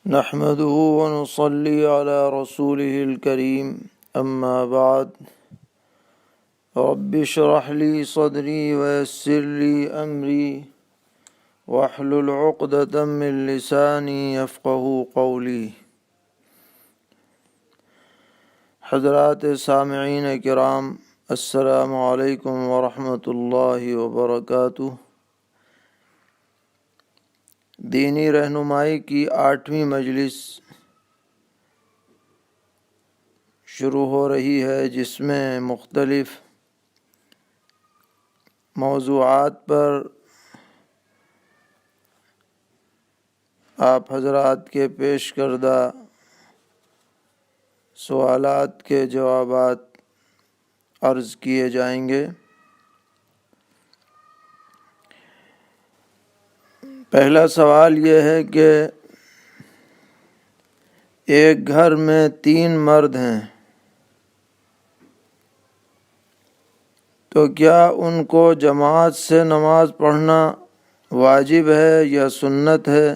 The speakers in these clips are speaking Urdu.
نحمده ونصلي على رسوله الكريم أما بعد رب اشرح لي صدري ويسر لي أمري واحلل عقدة من لساني يفقه قولي۔ حضرات سامعین کرام، السلام علیکم ورحمۃ اللہ وبرکاتہ۔ دینی رہنمائی کی 8ویں مجلس شروع ہو رہی ہے، جس میں مختلف موضوعات پر آپ حضرات کے پیش کردہ سوالات کے جوابات عرض کیے جائیں گے۔ پہلا سوال یہ ہے کہ ایک گھر میں 3 مرد ہیں، تو کیا ان کو جماعت سے نماز پڑھنا واجب ہے یا سنت ہے؟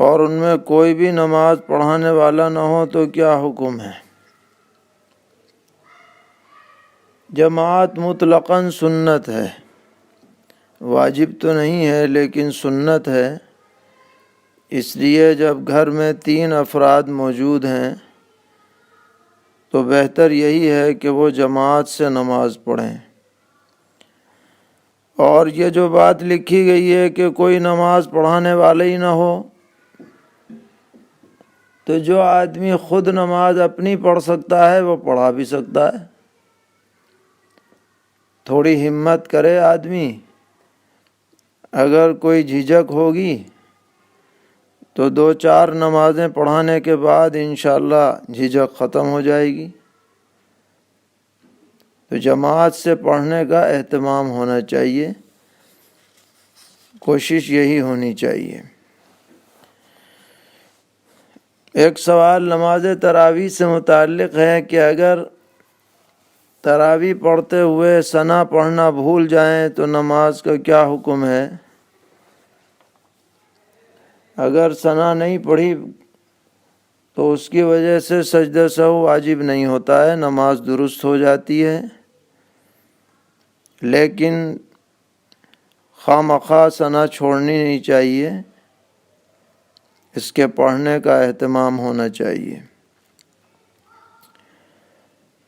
اور ان میں کوئی بھی نماز پڑھانے والا نہ ہو تو کیا حکم ہے؟ جماعت مطلقاً سنت ہے، واجب تو نہیں ہے لیکن سنت ہے۔ اس لیے جب گھر میں 3 افراد موجود ہیں تو بہتر یہی ہے کہ وہ جماعت سے نماز پڑھیں۔ اور یہ جو بات لکھی گئی ہے کہ کوئی نماز پڑھانے والا ہی نہ ہو، تو جو آدمی خود نماز اپنی پڑھ سکتا ہے وہ پڑھا بھی سکتا ہے۔ تھوڑی ہمت کرے آدمی، اگر کوئی جھجک ہوگی تو 2-4 نمازیں پڑھانے کے بعد انشاءاللہ جھجک ختم ہو جائے گی۔ تو جماعت سے پڑھنے کا اہتمام ہونا چاہیے، کوشش یہی ہونی چاہیے۔ ایک سوال نماز تراویح سے متعلق ہے کہ اگر تراویح پڑھتے ہوئے ثنا پڑھنا بھول جائیں تو نماز کا کیا حکم ہے؟ اگر ثنا نہیں پڑھی تو اس کی وجہ سے سجدہ سہو واجب نہیں ہوتا ہے، نماز درست ہو جاتی ہے، لیکن خواہ مخواہ ثنا چھوڑنی نہیں چاہیے، اس کے پڑھنے کا اہتمام ہونا چاہیے۔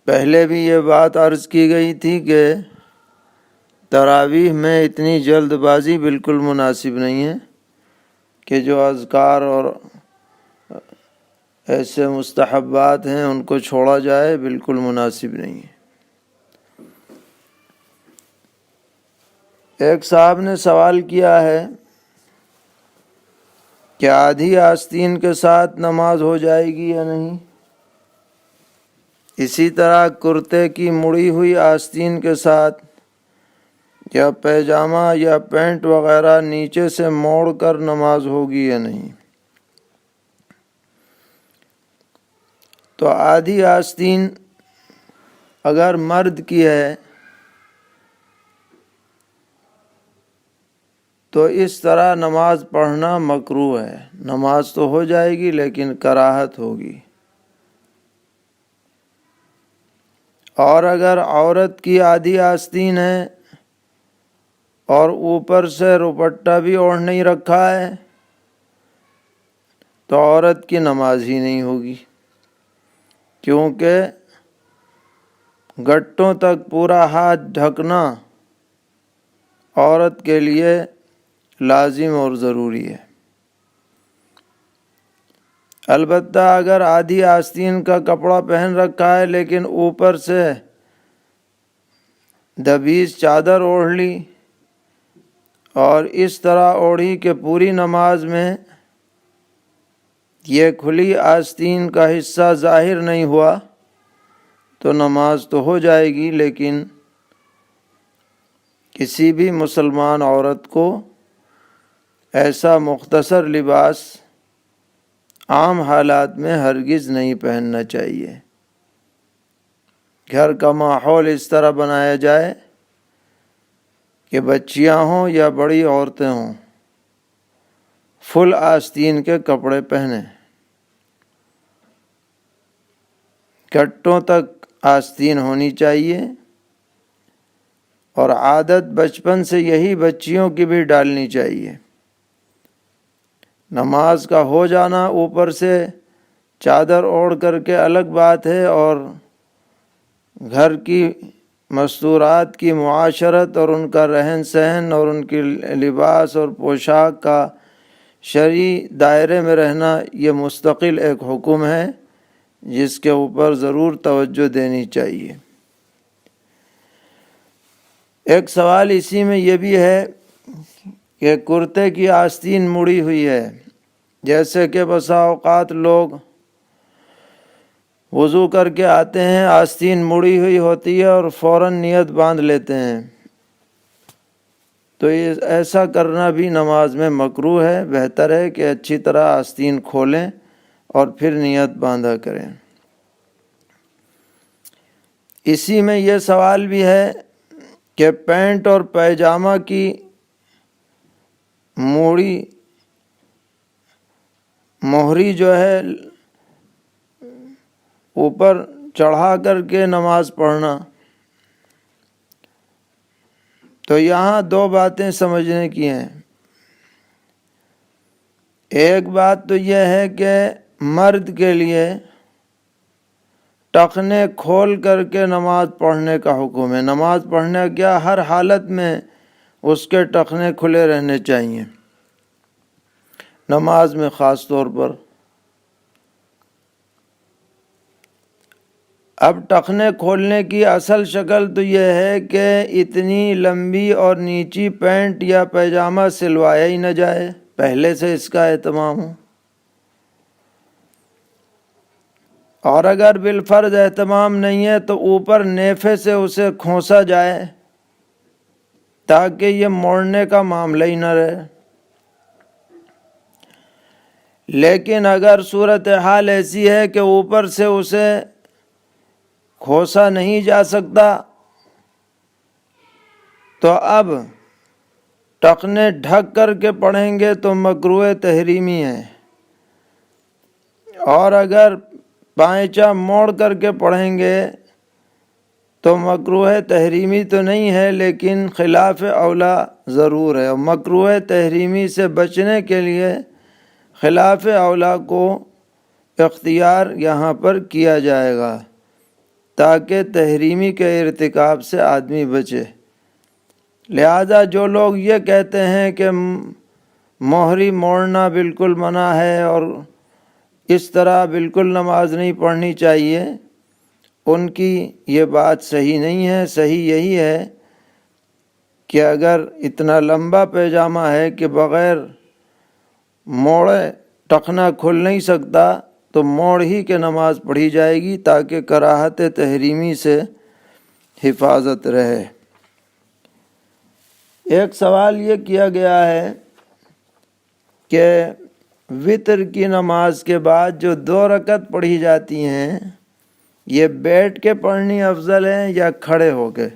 پہلے بھی یہ بات عرض کی گئی تھی کہ تراویح میں اتنی جلد بازی بالکل مناسب نہیں ہے کہ جو اذکار اور ایسے مستحبات ہیں ان کو چھوڑا جائے، بالکل مناسب نہیں ہے۔ ایک صاحب نے سوال کیا ہے کہ آدھی آستین کے ساتھ نماز ہو جائے گی یا نہیں؟ اسی طرح کرتے کی مڑی ہوئی آستین کے ساتھ یا پیجامہ یا پینٹ وغیرہ نیچے سے موڑ کر نماز ہوگی یا نہیں؟ تو آدھی آستین اگر مرد کی ہے تو اس طرح نماز پڑھنا مکروہ ہے، نماز تو ہو جائے گی لیکن کراہت ہوگی۔ اور اگر عورت کی آدھی آستین ہے اور اوپر سے دوپٹہ بھی اوڑھ نہیں رکھا ہے تو عورت کی نماز ہی نہیں ہوگی، کیونکہ گھٹوں تک پورا ہاتھ ڈھکنا عورت کے لیے لازم اور ضروری ہے۔ البتہ اگر آدھی آستین کا کپڑا پہن رکھا ہے لیکن اوپر سے دبیز چادر اوڑھ لی اور اس طرح اوڑھی کہ پوری نماز میں یہ کھلی آستین کا حصہ ظاہر نہیں ہوا تو نماز تو ہو جائے گی، لیکن کسی بھی مسلمان عورت کو ایسا مختصر لباس عام حالات میں ہرگز نہیں پہننا چاہیے۔ گھر کا ماحول اس طرح بنایا جائے کہ بچیاں ہوں یا بڑی عورتیں ہوں، فل آستین کے کپڑے پہنے، کٹوں تک آستین ہونی چاہیے، اور عادت بچپن سے یہی بچیوں کی بھی ڈالنی چاہیے۔ نماز کا ہو جانا اوپر سے چادر اوڑھ کر کے الگ بات ہے، اور گھر کی مستورات کی معاشرت اور ان کا رہن سہن اور ان کی لباس اور پوشاک کا شرعی دائرے میں رہنا، یہ مستقل ایک حکم ہے جس کے اوپر ضرور توجہ دینی چاہیے۔ ایک سوال اسی میں یہ بھی ہے کہ کرتے کی آستین مڑی ہوئی ہے، جیسے کہ بسا اوقات لوگ وضو کر کے آتے ہیں، آستین مڑی ہوئی ہوتی ہے اور فوراً نیت باندھ لیتے ہیں، تو ایسا کرنا بھی نماز میں مکروہ ہے۔ بہتر ہے کہ اچھی طرح آستین کھولیں اور پھر نیت باندھا کریں۔ اسی میں یہ سوال بھی ہے کہ پینٹ اور پیجامہ کی موہری جو ہے اوپر چڑھا کر کے نماز پڑھنا، تو یہاں دو باتیں سمجھنے کی ہیں۔ ایک بات تو یہ ہے کہ مرد کے لیے ٹخنے کھول کر کے نماز پڑھنے کا حکم ہے۔ نماز پڑھنے کیا، ہر حالت میں اس کے ٹخنے کھلے رہنے چاہیے، نماز میں خاص طور پر۔ اب ٹخنے کھولنے کی اصل شکل تو یہ ہے کہ اتنی لمبی اور نیچی پینٹ یا پیجامہ سلوایا ہی نہ جائے، پہلے سے اس کا اہتمام ہو، اور اگر بالفرض اہتمام نہیں ہے تو اوپر نیفے سے اسے کھونسا جائے تاکہ یہ موڑنے کا معاملہ ہی نہ رہے۔ لیکن اگر صورتحال ایسی ہے کہ اوپر سے اسے کھوسا نہیں جا سکتا، تو اب ٹخنے ڈھک کر کے پڑھیں گے تو مکروہ تحریمی ہے، اور اگر پائچہ موڑ کر کے پڑھیں گے تو مکروہ تحریمی تو نہیں ہے لیکن خلاف اولا ضرور ہے، اور مکروہ تحریمی سے بچنے کے لیے خلاف اولا کو اختیار یہاں پر کیا جائے گا تاکہ تحریمی کے ارتکاب سے آدمی بچے۔ لہذا جو لوگ یہ کہتے ہیں کہ موہری موڑنا بالکل منع ہے اور اس طرح بالکل نماز نہیں پڑھنی چاہیے، ان کی یہ بات صحیح نہیں ہے۔ صحیح یہی ہے کہ اگر اتنا لمبا پیجامہ ہے کہ بغیر موڑے ٹخنا کھل نہیں سکتا تو موڑ ہی کے نماز پڑھی جائے گی تاکہ کراہت تحریمی سے حفاظت رہے۔ ایک سوال یہ کیا گیا ہے کہ وتر کی نماز کے بعد جو 2 رکعت پڑھی جاتی ہیں، یہ بیٹھ کے پڑھنی افضل ہے یا کھڑے ہو کے؟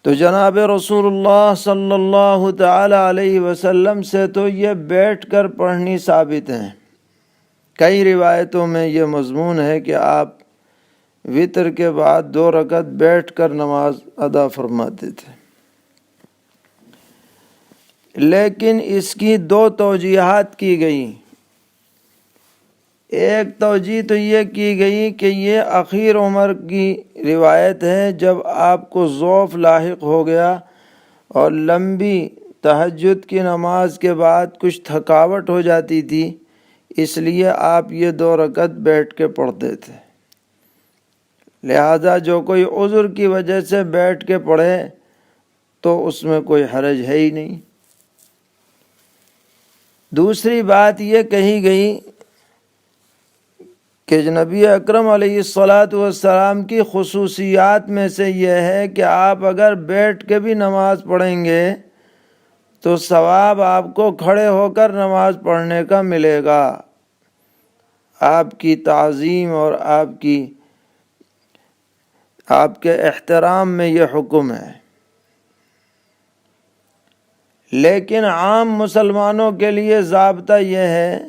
تو جناب رسول اللہ صلی اللہ تعالی علیہ وسلم سے تو یہ بیٹھ کر پڑھنی ثابت ہیں۔ کئی روایتوں میں یہ مضمون ہے کہ آپ وتر کے بعد 2 رکعت بیٹھ کر نماز ادا فرماتے تھے، لیکن اس کی 2 توجیہات کی گئی۔ ایک توجیہ تو یہ کی گئی کہ یہ اخیر عمر کی روایت ہے، جب آپ کو ضعف لاحق ہو گیا اور لمبی تہجد کی نماز کے بعد کچھ تھکاوٹ ہو جاتی تھی، اس لیے آپ یہ 2 رکعت بیٹھ کے پڑھتے تھے۔ لہذا جو کوئی عذر کی وجہ سے بیٹھ کے پڑھے تو اس میں کوئی حرج ہے ہی نہیں۔ دوسری بات یہ کہی گئی کہ نبی اکرم علیہ الصلاۃ والسلام کی خصوصیات میں سے یہ ہے کہ آپ اگر بیٹھ کے بھی نماز پڑھیں گے تو ثواب آپ کو کھڑے ہو کر نماز پڑھنے کا ملے گا۔ آپ کی تعظیم اور آپ کے احترام میں یہ حکم ہے۔ لیکن عام مسلمانوں کے لیے ضابطہ یہ ہے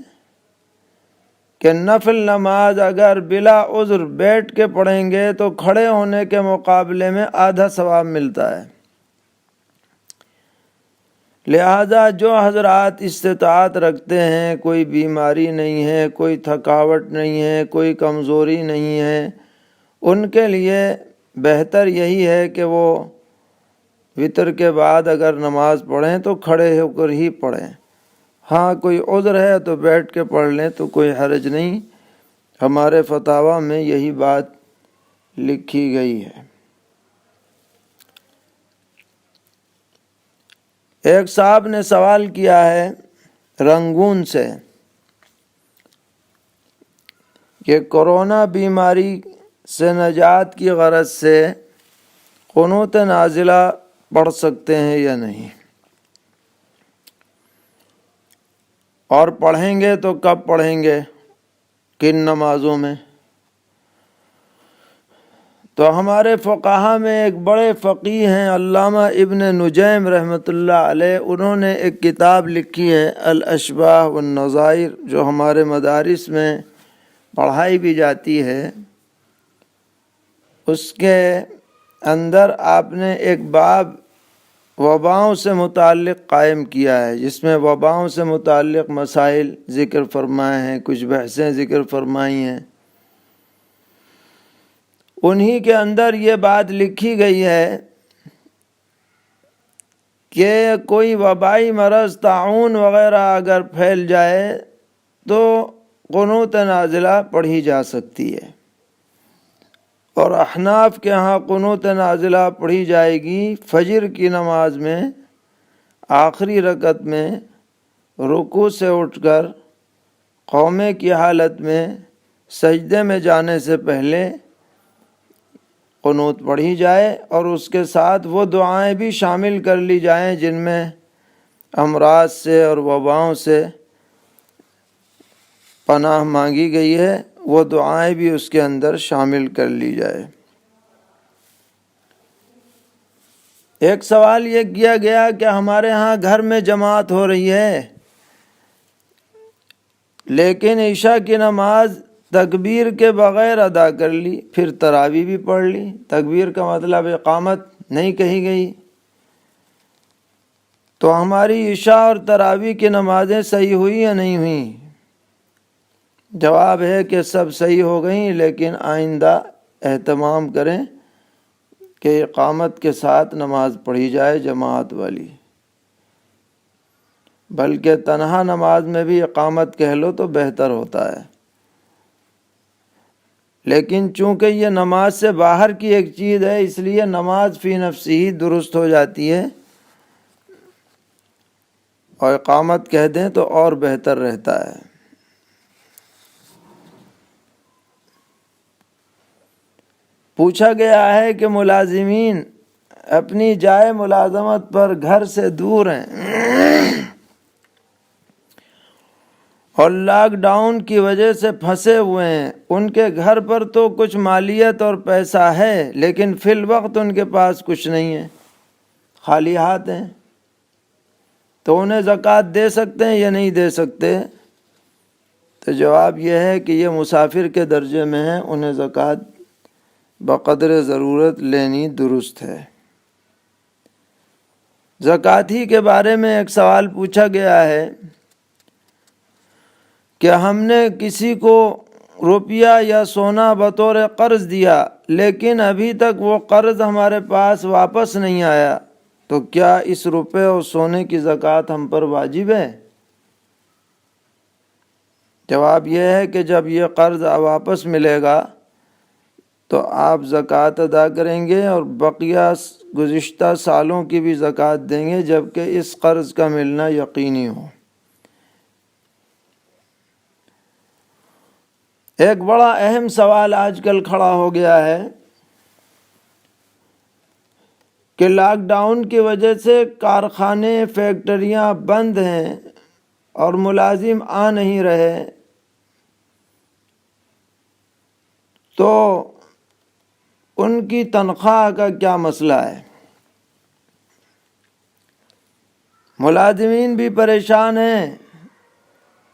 کہ نفل نماز اگر بلا عذر بیٹھ کے پڑھیں گے تو کھڑے ہونے کے مقابلے میں آدھا ثواب ملتا ہے۔ لہذا جو حضرات استطاعت رکھتے ہیں، کوئی بیماری نہیں ہے، کوئی تھکاوٹ نہیں ہے، کوئی کمزوری نہیں ہے، ان کے لیے بہتر یہی ہے کہ وہ وطر کے بعد اگر نماز پڑھیں تو کھڑے ہو کر ہی پڑھیں۔ ہاں کوئی عذر ہے تو بیٹھ کے پڑھ لیں تو کوئی حرج نہیں، ہمارے فتاوی میں یہی بات لکھی گئی ہے۔ ایک صاحب نے سوال کیا ہے رنگون سے کہ کورونا بیماری سے نجات کی غرض سے قنوت نازلہ پڑھ سکتے ہیں یا نہیں، اور پڑھیں گے تو کب پڑھیں گے، کن نمازوں میں؟ تو ہمارے فقہا میں ایک بڑے فقیہ ہیں علامہ ابن نجیم رحمۃ اللہ علیہ، انہوں نے ایک کتاب لکھی ہے الاشباح والنظائر، جو ہمارے مدارس میں پڑھائی بھی جاتی ہے۔ اس کے اندر آپ نے ایک باب وباؤں سے متعلق قائم کیا ہے، جس میں وباؤں سے متعلق مسائل ذکر فرمائے ہیں، کچھ بحثیں ذکر فرمائی ہیں۔ انہی کے اندر یہ بات لکھی گئی ہے کہ کوئی وبائی مرض طاعون وغیرہ اگر پھیل جائے تو قنوت نازلہ پڑھی جا سکتی ہے، اور احناف کے ہاں قنوت نازلہ پڑھی جائے گی فجر کی نماز میں آخری رکعت میں رکوع سے اٹھ کر قومے کی حالت میں سجدے میں جانے سے پہلے قنوت پڑھی جائے، اور اس کے ساتھ وہ دعائیں بھی شامل کر لی جائیں جن میں امراض سے اور وباؤں سے پناہ مانگی گئی ہے، وہ دعائیں بھی اس کے اندر شامل کر لی جائے۔ ایک سوال یہ کیا گیا کہ ہمارے ہاں گھر میں جماعت ہو رہی ہے، لیکن عشاء کی نماز تکبیر کے بغیر ادا کر لی، پھر تراویح بھی پڑھ لی، تکبیر کا مطلب اقامت نہیں کہی گئی، تو ہماری عشاء اور تراویح کی نمازیں صحیح ہوئی یا نہیں ہوئیں؟ جواب ہے کہ سب صحیح ہو گئیں، لیکن آئندہ اہتمام کریں کہ اقامت کے ساتھ نماز پڑھی جائے جماعت والی، بلکہ تنہا نماز میں بھی اقامت کہہ لو تو بہتر ہوتا ہے۔ لیکن چونکہ یہ نماز سے باہر کی ایک چیز ہے، اس لیے نماز فی نفسی ہی درست ہو جاتی ہے، اور اقامت کہہ دیں تو اور بہتر رہتا ہے۔ پوچھا گیا ہے کہ ملازمین اپنی جائے ملازمت پر گھر سے دور ہیں اور لاک ڈاؤن کی وجہ سے پھنسے ہوئے ہیں، ان کے گھر پر تو کچھ مالیت اور پیسہ ہے، لیکن فی الوقت ان کے پاس کچھ نہیں ہے، خالی ہاتھ ہیں، تو انہیں زکوٰۃ دے سکتے ہیں یا نہیں دے سکتے؟ تو جواب یہ ہے کہ یہ مسافر کے درجے میں ہیں، انہیں زکوٰۃ بقدر ضرورت لینی درست ہے۔ زکوٰۃ کے بارے میں ایک سوال پوچھا گیا ہے کہ ہم نے کسی کو روپیہ یا سونا بطور قرض دیا، لیکن ابھی تک وہ قرض ہمارے پاس واپس نہیں آیا، تو کیا اس روپے اور سونے کی زکوٰۃ ہم پر واجب ہے؟ جواب یہ ہے کہ جب یہ قرض واپس ملے گا تو آپ زکوٰۃ ادا کریں گے اور بقیہ گزشتہ سالوں کی بھی زکوٰۃ دیں گے، جبکہ اس قرض کا ملنا یقینی ہو۔ ایک بڑا اہم سوال آج کل کھڑا ہو گیا ہے کہ لاک ڈاؤن کی وجہ سے کارخانے فیکٹریاں بند ہیں اور ملازم آ نہیں رہے، تو ان کی تنخواہ کا کیا مسئلہ ہے؟ ملازمین بھی پریشان ہیں،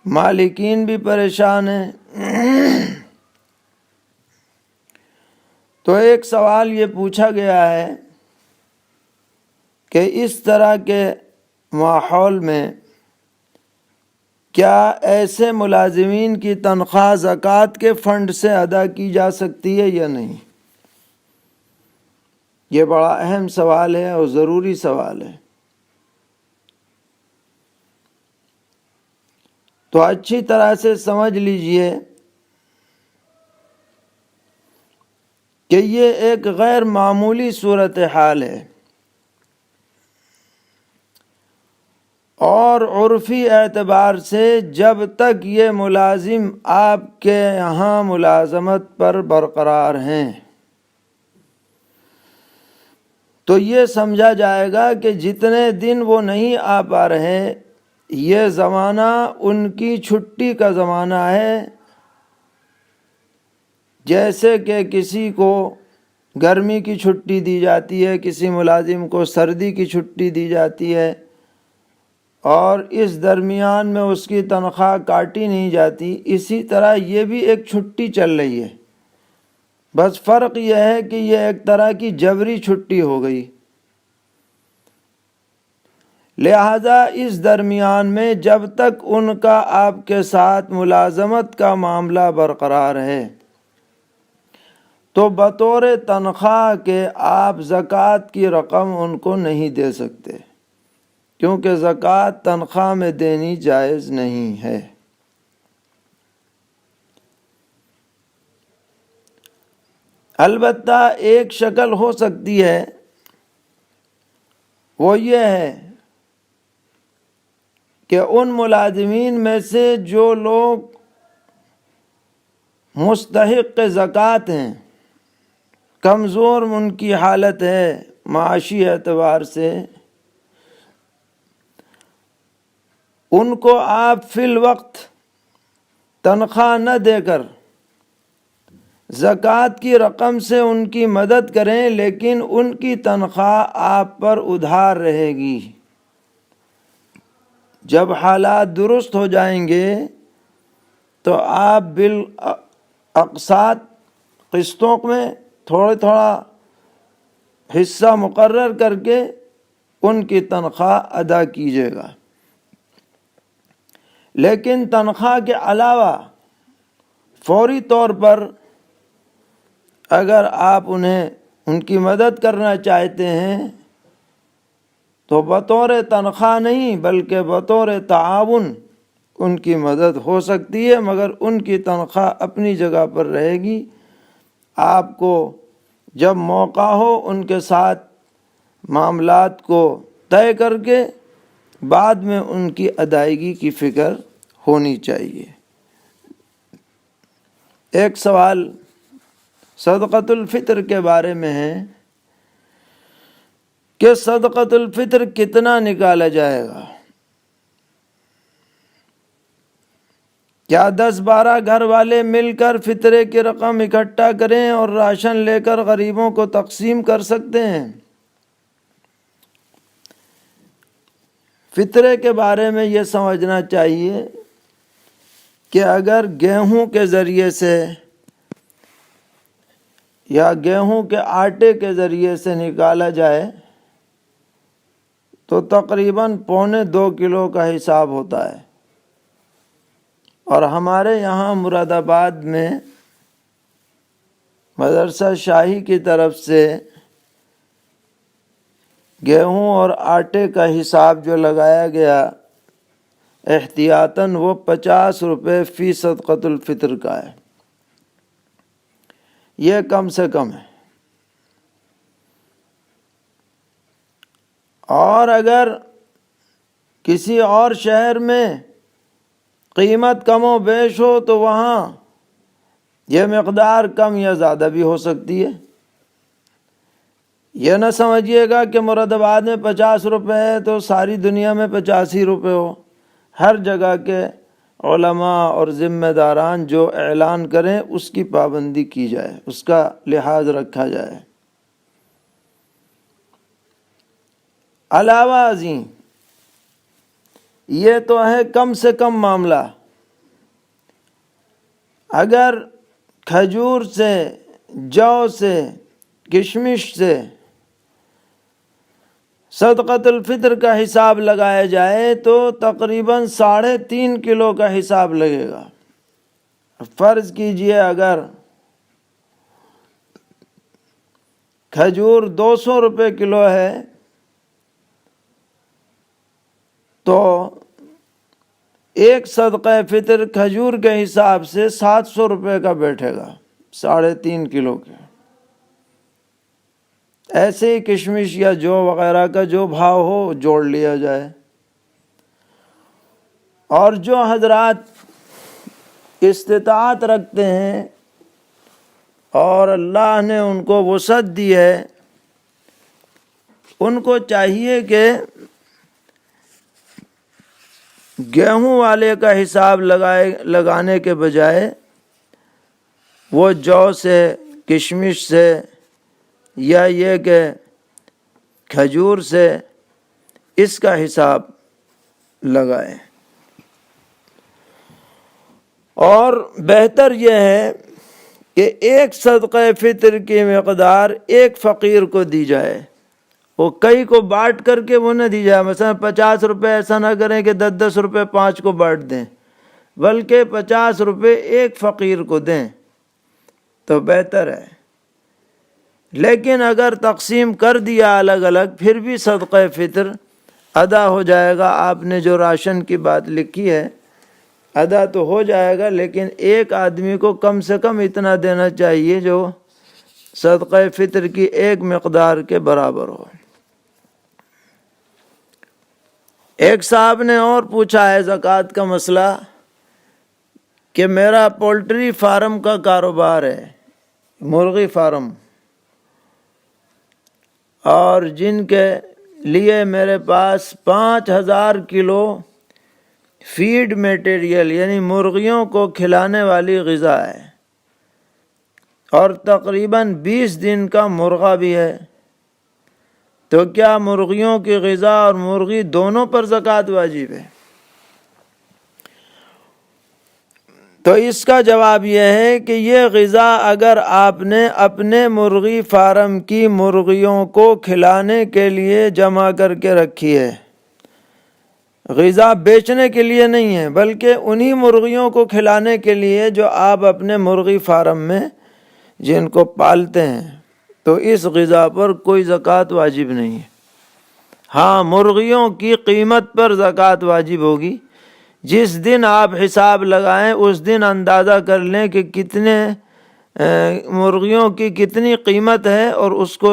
مالکین بھی پریشان ہیں۔ تو ایک سوال یہ پوچھا گیا ہے کہ اس طرح کے ماحول میں کیا ایسے ملازمین کی تنخواہ زکوٰۃ کے فنڈ سے ادا کی جا سکتی ہے یا نہیں؟ یہ بڑا اہم سوال ہے اور ضروری سوال ہے۔ تو اچھی طرح سے سمجھ لیجئے کہ یہ ایک غیر معمولی صورتحال ہے، اور عرفی اعتبار سے جب تک یہ ملازم آپ کے یہاں ملازمت پر برقرار ہیں تو یہ سمجھا جائے گا کہ جتنے دن وہ نہیں آ پا رہے یہ زمانہ ان کی چھٹی کا زمانہ ہے۔ جیسے کہ کسی کو گرمی کی چھٹی دی جاتی ہے، کسی ملازم کو سردی کی چھٹی دی جاتی ہے، اور اس درمیان میں اس کی تنخواہ کاٹی نہیں جاتی، اسی طرح یہ بھی ایک چھٹی چل رہی ہے۔ بس فرق یہ ہے کہ یہ ایک طرح کی جبری چھٹی ہو گئی۔ لہذا اس درمیان میں جب تک ان کا آپ کے ساتھ ملازمت کا معاملہ برقرار ہے تو بطور تنخواہ کے آپ زکوٰۃ کی رقم ان کو نہیں دے سکتے، کیونکہ زکوٰۃ تنخواہ میں دینی جائز نہیں ہے۔ البتہ ایک شکل ہو سکتی ہے، وہ یہ ہے کہ ان ملازمین میں سے جو لوگ مستحق زکوٰۃ ہیں، کمزور ان کی حالت ہے معاشی اعتبار سے، ان کو آپ فی الوقت تنخواہ نہ دے کر زکوٰۃ کی رقم سے ان کی مدد کریں، لیکن ان کی تنخواہ آپ پر ادھار رہے گی۔ جب حالات درست ہو جائیں گے تو آپ بالاقساط قسطوں میں تھوڑا حصہ مقرر کر کے ان کی تنخواہ ادا کیجیے گا۔ لیکن تنخواہ کے علاوہ فوری طور پر اگر آپ انہیں ان کی مدد کرنا چاہتے ہیں تو بطور تنخواہ نہیں بلکہ بطور تعاون ان کی مدد ہو سکتی ہے، مگر ان کی تنخواہ اپنی جگہ پر رہے گی۔ آپ کو جب موقع ہو ان کے ساتھ معاملات کو طے کر کے بعد میں ان کی ادائیگی کی فکر ہونی چاہیے۔ ایک سوال صدقۃ الفطر کے بارے میں ہے کہ صدقۃ الفطر کتنا نکالا جائے گا؟ کیا 10-12 گھر والے مل کر فطرے کی رقم اکٹھا کریں اور راشن لے کر غریبوں کو تقسیم کر سکتے ہیں؟ فطرے کے بارے میں یہ سمجھنا چاہیے کہ اگر گیہوں کے ذریعے سے یا گیہوں کے آٹے کے ذریعے سے نکالا جائے تو تقریباً 1.25 کلو کا حساب ہوتا ہے، اور ہمارے یہاں مراد آباد میں مدرسہ شاہی کی طرف سے گیہوں اور آٹے کا حساب جو لگایا گیا احتیاطاً وہ 50 روپے فی صدقۃ الفطر کا ہے۔ یہ کم سے کم ہے، اور اگر کسی اور شہر میں قیمت کم و بیش ہو تو وہاں یہ مقدار کم یا زیادہ بھی ہو سکتی ہے۔ یہ نہ سمجھیے گا کہ مراد آباد میں 50 روپے ہے تو ساری دنیا میں 85 روپے ہو۔ ہر جگہ کے علماء اور ذمہ داران جو اعلان کریں اس کی پابندی کی جائے، اس کا لحاظ رکھا جائے۔ علاوہ ازیں یہ تو ہے کم سے کم معاملہ. اگر کھجور سے، جو سے، کشمش سے صدقۃ الفطر کا حساب لگایا جائے تو تقریباً 3.5 کلو کا حساب لگے گا. فرض کیجئے اگر کھجور 200 روپے کلو ہے تو ایک صدقہ فطر کھجور کے حساب سے 700 روپے کا بیٹھے گا، 3.5 کلو کے. ایسے ہی کشمش یا جو وغیرہ کا جو بھاؤ ہو جوڑ لیا جائے. اور جو حضرات استطاعت رکھتے ہیں اور اللہ نے ان کو وسعت دی ہے، ان کو چاہیے کہ گیہوں والے کا حساب لگانے کے بجائے وہ جو سے، کشمش سے یا یہ کہ کھجور سے اس کا حساب لگائے. اور بہتر یہ ہے کہ ایک صدقہ فطر کی مقدار ایک فقیر کو دی جائے، وہ کئی کو بانٹ کر کے وہ نہ دی جائے. مثلا 50 روپے ایسا نہ کریں کہ 10 روپے 5 کو بانٹ دیں، بلکہ 50 روپے ایک فقیر کو دیں تو بہتر ہے. لیکن اگر تقسیم کر دیا الگ الگ پھر بھی صدقہ فطر ادا ہو جائے گا. آپ نے جو راشن کی بات لکھی ہے ادا تو ہو جائے گا، لیکن ایک آدمی کو کم سے کم اتنا دینا چاہیے جو صدقہ فطر کی ایک مقدار کے برابر ہو. ایک صاحب نے اور پوچھا ہے زکوٰۃ کا مسئلہ کہ میرا پولٹری فارم کا کاروبار ہے، مرغی فارم، اور جن کے لیے میرے پاس 5000 کلو فیڈ میٹیریل یعنی مرغیوں کو کھلانے والی غذا ہے، اور تقریباً 20 دن کا مرغا بھی ہے، تو کیا مرغیوں کی غذا اور مرغی دونوں پر زکوٰۃ واجب ہے؟ تو اس کا جواب یہ ہے کہ یہ غذا اگر آپ نے اپنے مرغی فارم کی مرغیوں کو کھلانے کے لیے جمع کر کے رکھی ہے، غذا بیچنے کے لیے نہیں ہے بلکہ انہی مرغیوں کو کھلانے کے لیے جو آپ اپنے مرغی فارم میں جن کو پالتے ہیں، تو اس غذا پر کوئی زکوٰۃ واجب نہیں ہے. ہاں، مرغیوں کی قیمت پر زکوٰۃ واجب ہوگی. جس دن آپ حساب لگائیں اس دن اندازہ کر لیں کہ کتنے مرغیوں کی کتنی قیمت ہے اور اس کو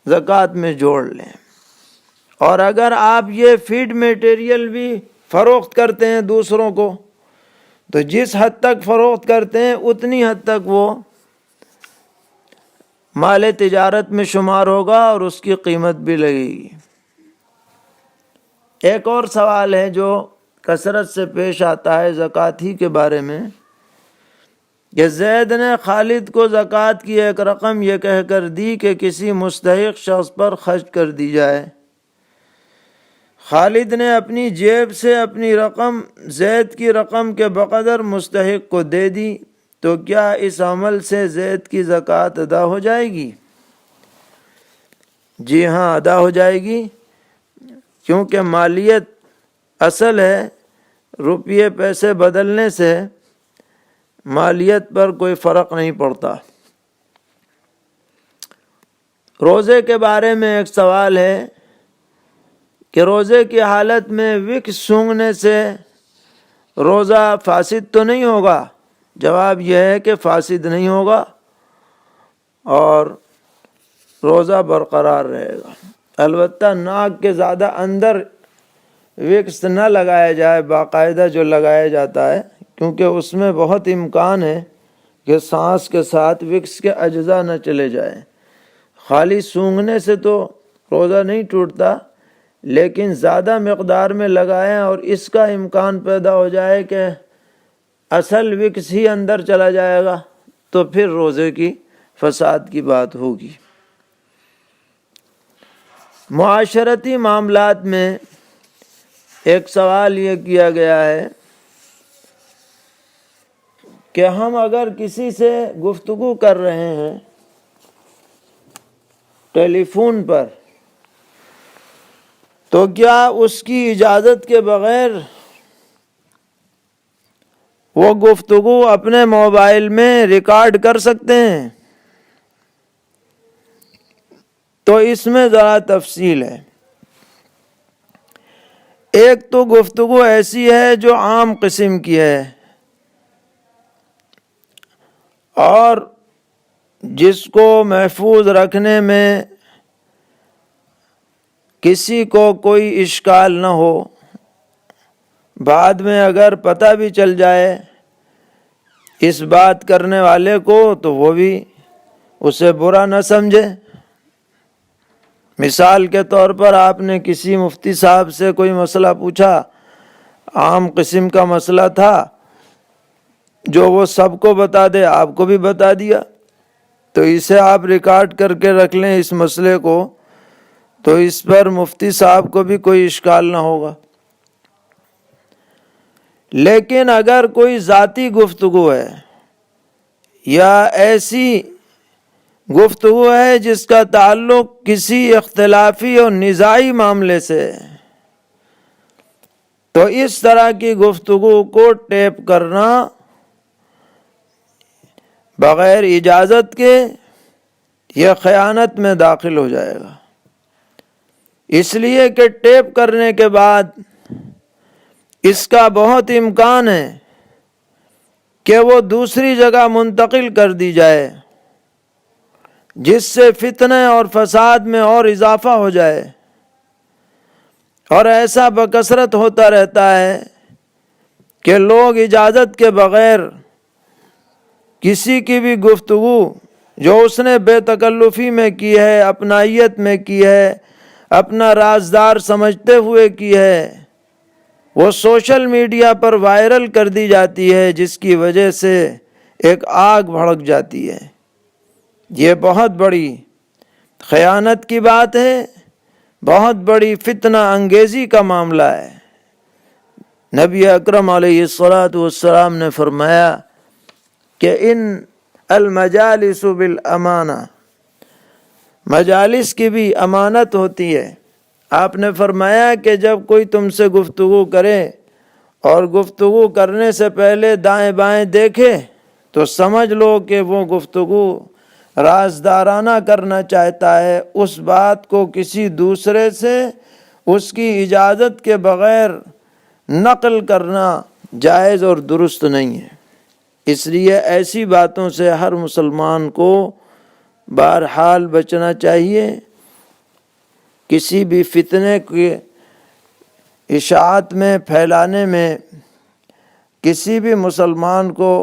زکوٰۃ میں جوڑ لیں. اور اگر آپ یہ فیڈ میٹیریل بھی فروخت کرتے ہیں دوسروں کو تو جس حد تک فروخت کرتے ہیں اتنی حد تک وہ مال تجارت میں شمار ہوگا اور اس کی قیمت بھی لگے گی. ایک اور سوال ہے جو کثرت سے پیش آتا ہے زکوٰۃ ہی کے بارے میں کہ زید نے خالد کو زکوٰۃ کی ایک رقم یہ کہہ کر دی کہ کسی مستحق شخص پر خرچ کر دی جائے. خالد نے اپنی جیب سے اپنی رقم زید کی رقم کے بقدر مستحق کو دے دی، تو کیا اس عمل سے زید کی زکوٰۃ ادا ہو جائے گی؟ جی ہاں، ادا ہو جائے گی، کیونکہ مالیت اصل ہے. روپیے پیسے بدلنے سے مالیت پر کوئی فرق نہیں پڑتا. روزے کے بارے میں ایک سوال ہے کہ روزے کی حالت میں وکس سونگھنے سے روزہ فاسد تو نہیں ہوگا؟ جواب یہ ہے کہ فاسد نہیں ہوگا اور روزہ برقرار رہے گا. البتہ ناک کے زیادہ اندر وکس نہ لگایا جائے باقاعدہ جو لگایا جاتا ہے، کیونکہ اس میں بہت امکان ہے کہ سانس کے ساتھ وکس کے اجزاء نہ چلے جائیں. خالی سونگھنے سے تو روزہ نہیں ٹوٹتا، لیکن زیادہ مقدار میں لگائیں اور اس کا امکان پیدا ہو جائے کہ اصل وکس ہی اندر چلا جائے گا تو پھر روزے کی فساد کی بات ہوگی. معاشرتی معاملات میں ایک سوال یہ کیا گیا ہے کہ ہم اگر کسی سے گفتگو کر رہے ہیں ٹیلی فون پر تو کیا اس کی اجازت کے بغیر وہ گفتگو اپنے موبائل میں ریکارڈ کر سکتے ہیں؟ تو اس میں ذرا تفصیل ہے۔ ایک تو گفتگو ایسی ہے جو عام قسم کی ہے اور جس کو محفوظ رکھنے میں کسی کو کوئی اشکال نہ ہو، بعد میں اگر پتہ بھی چل جائے اس بات کرنے والے کو تو وہ بھی اسے برا نہ سمجھے۔ مثال کے طور پر آپ نے کسی مفتی صاحب سے کوئی مسئلہ پوچھا، عام قسم کا مسئلہ تھا جو وہ سب کو بتا دے، آپ کو بھی بتا دیا، تو اسے آپ ریکارڈ کر کے رکھ لیں اس مسئلے کو، تو اس پر مفتی صاحب کو بھی کوئی اشکال نہ ہوگا۔ لیکن اگر کوئی ذاتی گفتگو ہے یا ایسی گفتگو ہے جس کا تعلق کسی اختلافی اور نزاعی معاملے سے ہے، تو اس طرح کی گفتگو کو ٹیپ کرنا بغیر اجازت کے یہ خیانت میں داخل ہو جائے گا، اس لیے کہ ٹیپ کرنے کے بعد اس کا بہت امکان ہے کہ وہ دوسری جگہ منتقل کر دی جائے، جس سے فتنہ اور فساد میں اور اضافہ ہو جائے، اور ایسا بکثرت ہوتا رہتا ہے کہ لوگ اجازت کے بغیر کسی کی بھی گفتگو جو اس نے بے تکلفی میں کی ہے، اپنائیت میں کی ہے، اپنا رازدار سمجھتے ہوئے کی ہے، وہ سوشل میڈیا پر وائرل کر دی جاتی ہے، جس کی وجہ سے ایک آگ بھڑک جاتی ہے۔ یہ بہت بڑی خیانت کی بات ہے، بہت بڑی فتنہ انگیزی کا معاملہ ہے۔ نبی اکرم علیہ الصلاۃ والسلام نے فرمایا کہ ان المجالس بالامانہ، مجالس کی بھی امانت ہوتی ہے۔ آپ نے فرمایا کہ جب کوئی تم سے گفتگو کرے اور گفتگو کرنے سے پہلے دائیں بائیں دیکھے تو سمجھ لو کہ وہ گفتگو رازدارانہ کرنا چاہتا ہے، اس بات کو کسی دوسرے سے اس کی اجازت کے بغیر نقل کرنا جائز اور درست نہیں ہے۔ اس لیے ایسی باتوں سے ہر مسلمان کو بہرحال بچنا چاہیے۔ کسی بھی فتنے کے اشاعت میں پھیلانے میں کسی بھی مسلمان کو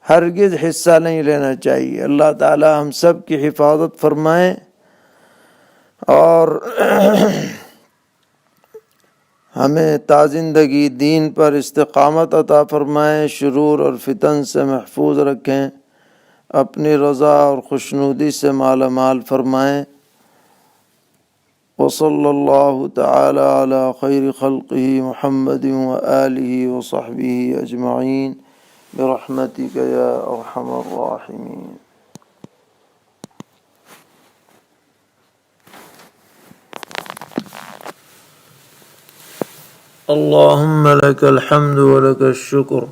ہرگز حصہ نہیں لینا چاہیے۔ اللہ تعالی ہم سب کی حفاظت فرمائے اور ہمیں تا زندگی دین پر استقامت عطا فرمائے، شرور اور فتن سے محفوظ رکھیں، اپنی رضا اور خوشنودی سے مالا مال فرمائیں۔ وصلی اللہ تعالی علی خیر خلقہ محمد وآلہ وصحبہ اجمعین برحمتک یا ارحم الراحمین۔ اللہم لک الحمد ولک الشکر